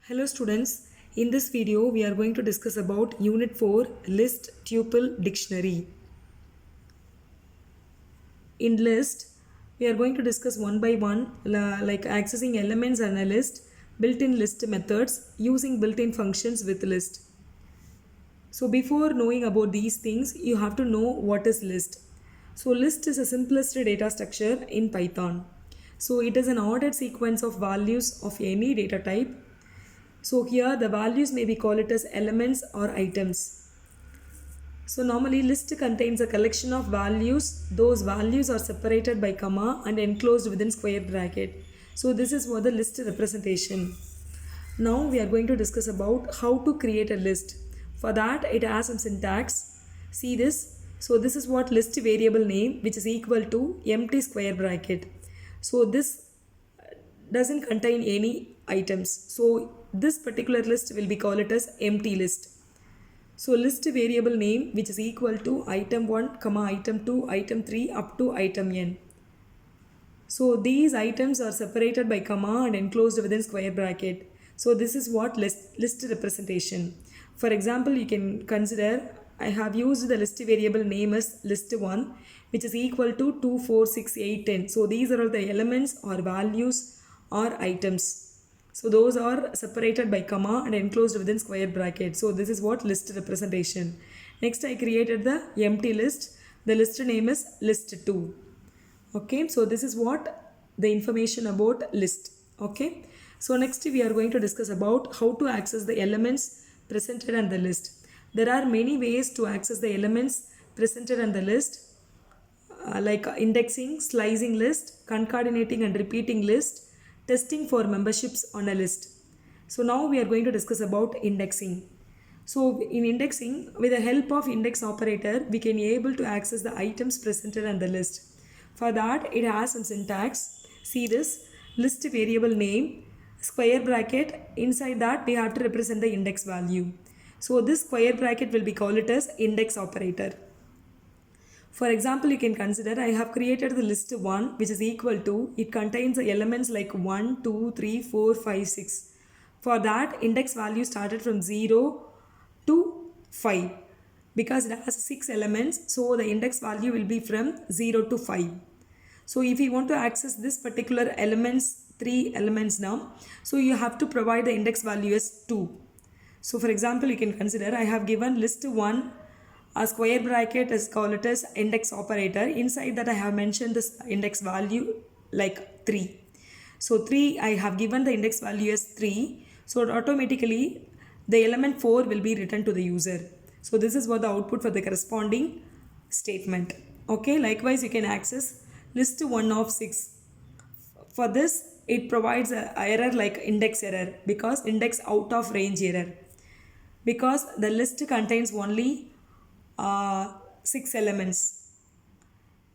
Hello students, in this video we are going to discuss about Unit 4 List Tuple Dictionary. In list, we are going to discuss one by one like accessing elements and a list, built-in list methods, using built-in functions with list. So before knowing about these things, you have to know what is list. So list is the simplest data structure in Python. So it is an ordered sequence of values of any data type. So here the values may be called it as elements or items. So normally list contains a collection of values. Those values are separated by comma and enclosed within square bracket. So this is what the list representation. Now we are going to discuss about how to create a list. For that it has some syntax. See this. So this is what list variable name, which is equal to empty square bracket. So this doesn't contain any items. So this particular list will be called it as empty list. So list variable name, which is equal to item 1, comma item 2, item 3 up to item n. So these items are separated by comma and enclosed within square bracket. So this is what list representation. For example, you can consider I have used the list variable name as list1, which is equal to 2, 4, 6, 8, 10. So these are all the elements or values or items. So those are separated by comma and enclosed within square bracket. So this is what list representation. Next I created the empty list. The list name is list2. Okay, so this is what the information about list. Okay, so next we are going to discuss about how to access the elements presented on the list. There are many ways to access the elements presented on the list, like indexing, slicing list, concatenating and repeating list, testing for memberships on a list. So now we are going to discuss about indexing. So in indexing, with the help of index operator, we can be able to access the items presented on the list. For that, it has some syntax. See this, list variable name, square bracket, inside that we have to represent the index value. So this square bracket will be called it as index operator. For example, you can consider I have created the list 1, which is equal to, it contains the elements like 1, 2, 3, 4, 5, 6. For that, index value started from 0 to 5. Because it has 6 elements, so the index value will be from 0 to 5. So if you want to access this particular elements, 3 elements now, so you have to provide the index value as 2. So for example, you can consider I have given list 1, a square bracket is called it as index operator. Inside that I have mentioned this index value like 3. So 3, I have given the index value as 3. So automatically the element 4 will be written to the user. So this is what the output for the corresponding statement. Okay, likewise you can access list 1 of 6. For this it provides an error like index error, because index out of range error, because the list contains only 6 elements.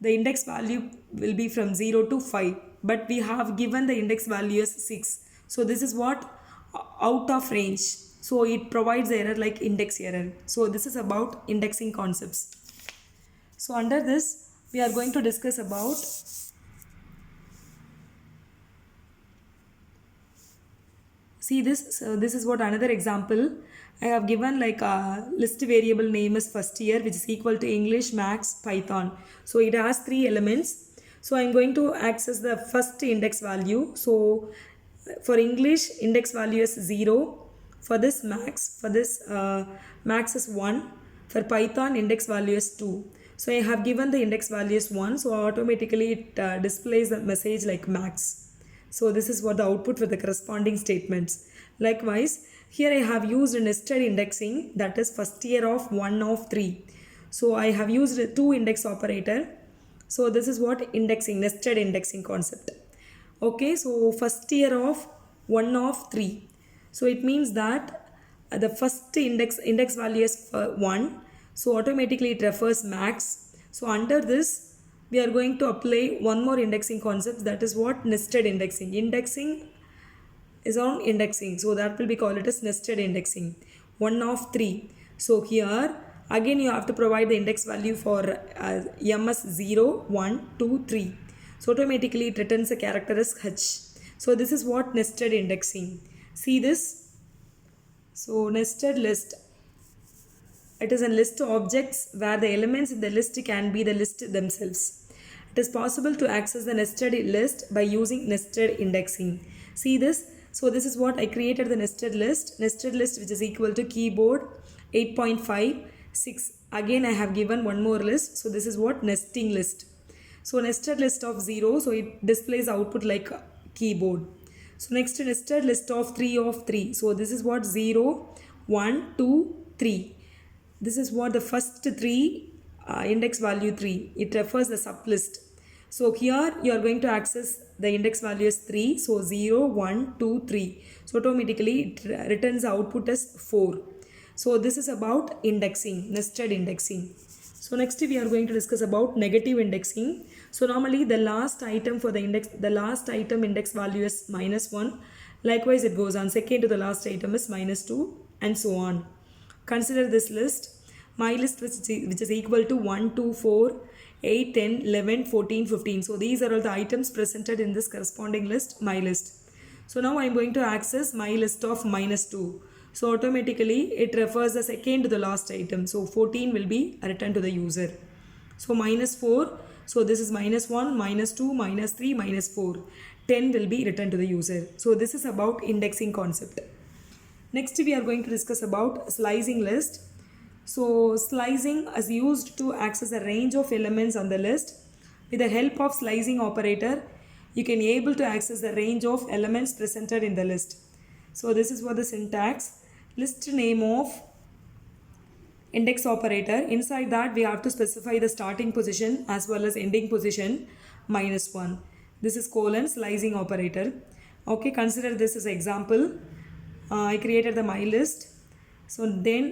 The index value will be from 0 to 5, but we have given the index value as 6. So this is what out of range. So it provides the error like index error. So this is about indexing concepts. So under this we are going to discuss about see this. So this is what another example. I have given like a list variable name is first year, which is equal to English, Maths, Python. So it has 3 elements. So I am going to access the first index value. So for English, index value is 0. For this Maths, Maths is 1. For Python, index value is 2. So I have given the index value is 1. So automatically it displays the message like Maths. So this is what the output for the corresponding statements. Likewise, here I have used nested indexing, that is first year of 1 of 3. So I have used 2 index operator. So this is what indexing, nested indexing concept. Okay, so first year of 1 of 3. So it means that the first index value is 1. So automatically it refers max. So under this we are going to apply one more indexing concept, that is what nested indexing. Indexing is on indexing, so that will be called it as nested indexing. 1 of 3. So here again you have to provide the index value for ms 0, 1, 2, 3. So automatically it returns a character as h. So this is what nested indexing. See this. So nested list. It is a list of objects where the elements in the list can be the list themselves. It is possible to access the nested list by using nested indexing. See this? So this is what I created, the nested list. Nested list which is equal to keyboard 8.5 6. Again I have given one more list. So this is what nesting list. So nested list of 0. So it displays output like keyboard. So next nested list of 3. So this is what 0, 1, 2, 3. This is what the first 3 index value 3. It refers the sublist. So here you are going to access the index value as 3. So 0, 1, 2, 3. So automatically it returns the output as 4. So this is about indexing, nested indexing. So next we are going to discuss about negative indexing. So normally the last item for the index, the last item index value is -1. Likewise it goes on. Second to the last item is -2 and so on. Consider this list. My list which is equal to 1, 2, 4, 8, 10, 11, 14, 15. So these are all the items presented in this corresponding list, my list. So now I am going to access my list of -2. So automatically it refers the second to the last item. So 14 will be returned to the user. So -4. So this is -1, -2, -3, -4. 10 will be returned to the user. So this is about indexing concept. Next we are going to discuss about slicing list. So slicing is used to access a range of elements on the list. With the help of slicing operator, you can able to access the range of elements presented in the list. So this is what the syntax. List name of index operator. Inside that we have to specify the starting position as well as ending position -1. This is colon slicing operator. Okay, consider this as example. I created the my list. So then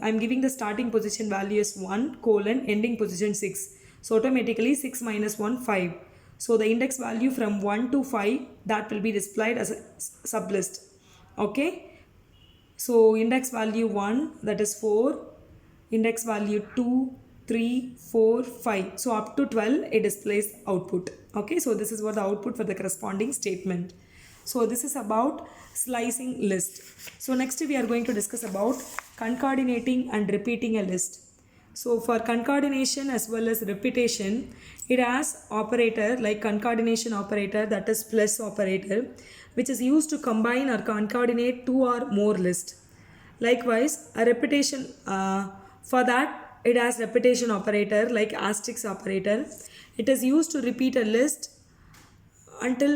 I'm giving the starting position value as 1 colon ending position 6. So automatically 6 minus 1 5. So the index value from 1 to 5 that will be displayed as a sublist. Okay. So index value 1 that is 4. Index value 2, 3, 4, 5. So up to 12 it displays output. Okay. So this is what the output for the corresponding statement. So this is about slicing list. So next we are going to discuss about concatenating and repeating a list. So for concatenation as well as repetition, it has operator like concatenation operator, that is plus operator, which is used to combine or concatenate two or more lists. Likewise, a repetition, for that it has repetition operator like asterisk operator. It is used to repeat a list until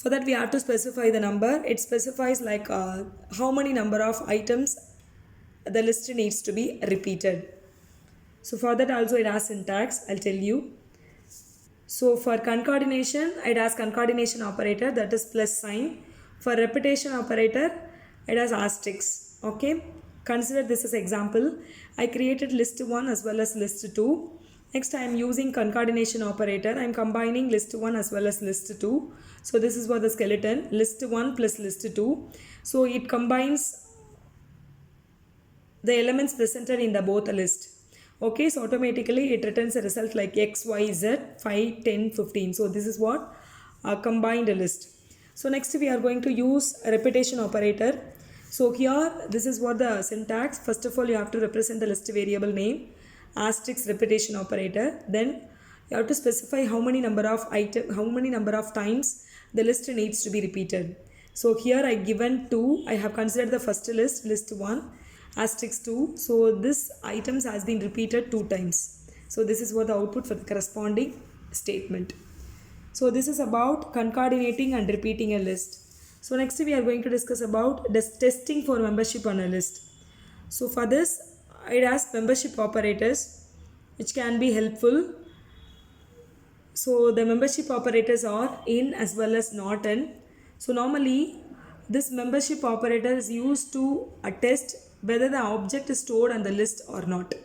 for that we have to specify the number. It specifies like how many number of items the list needs to be repeated. So for that also it has syntax, I'll tell you. So for concatenation, it has concatenation operator, that is plus sign. For repetition operator, it has asterisk. Okay. Consider this as example. I created list 1 as well as list 2. Next I am using concatenation operator. I am combining list 1 as well as list 2. So this is for the skeleton, list 1 plus list 2. So it combines the elements presented in the both list. Okay, so automatically it returns a result like x, y, z, 5, 10, 15. So this is what a combined list. So next we are going to use a repetition operator. So here this is what the syntax. First of all you have to represent the list variable name, asterisk repetition operator. Then you have to specify how many number of times the list needs to be repeated. So here I given 2. I have considered the first list, list 1, asterisk 2. So this items has been repeated 2 times. So this is what the output for the corresponding statement. So this is about concatenating and repeating a list. So next we are going to discuss about testing for membership on a list. So for this it has membership operators which can be helpful. So the membership operators are in as well as not in. So normally this membership operator is used to attest whether the object is stored on the list or not.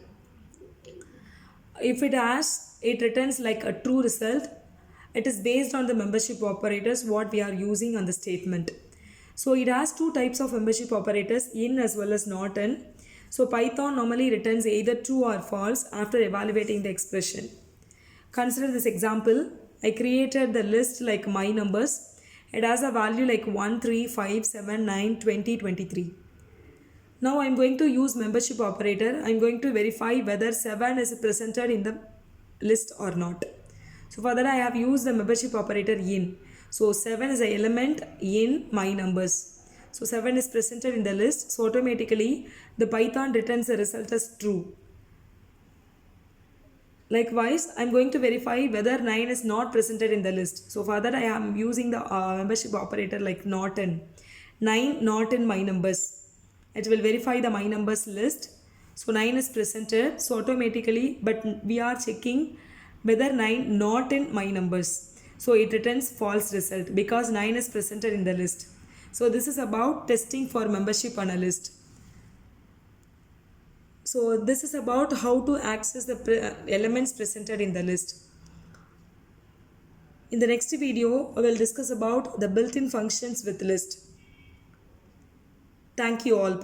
If it has, it returns like a true result. It is based on the membership operators what we are using on the statement. So it has 2 types of membership operators, in as well as not in. So Python normally returns either true or false after evaluating the expression. Consider this example. I created the list like my numbers. It has a value like 1, 3, 5, 7, 9, 20, 23. Now I am going to use membership operator. I am going to verify whether 7 is presented in the list or not. So for that I have used the membership operator in. So 7 is an element in my numbers. So 7 is presented in the list. So automatically the Python returns the result as true. Likewise, I am going to verify whether 9 is not presented in the list. So for that I am using the membership operator like not in. 9 not in my numbers. It will verify the my numbers list. So 9 is presented. So automatically, but we are checking whether 9 not in my numbers. So it returns false result because 9 is presented in the list. So this is about testing for membership on a list. So this is about how to access the elements presented in the list. In the next video, I will discuss about the built-in functions with list. Thank you all.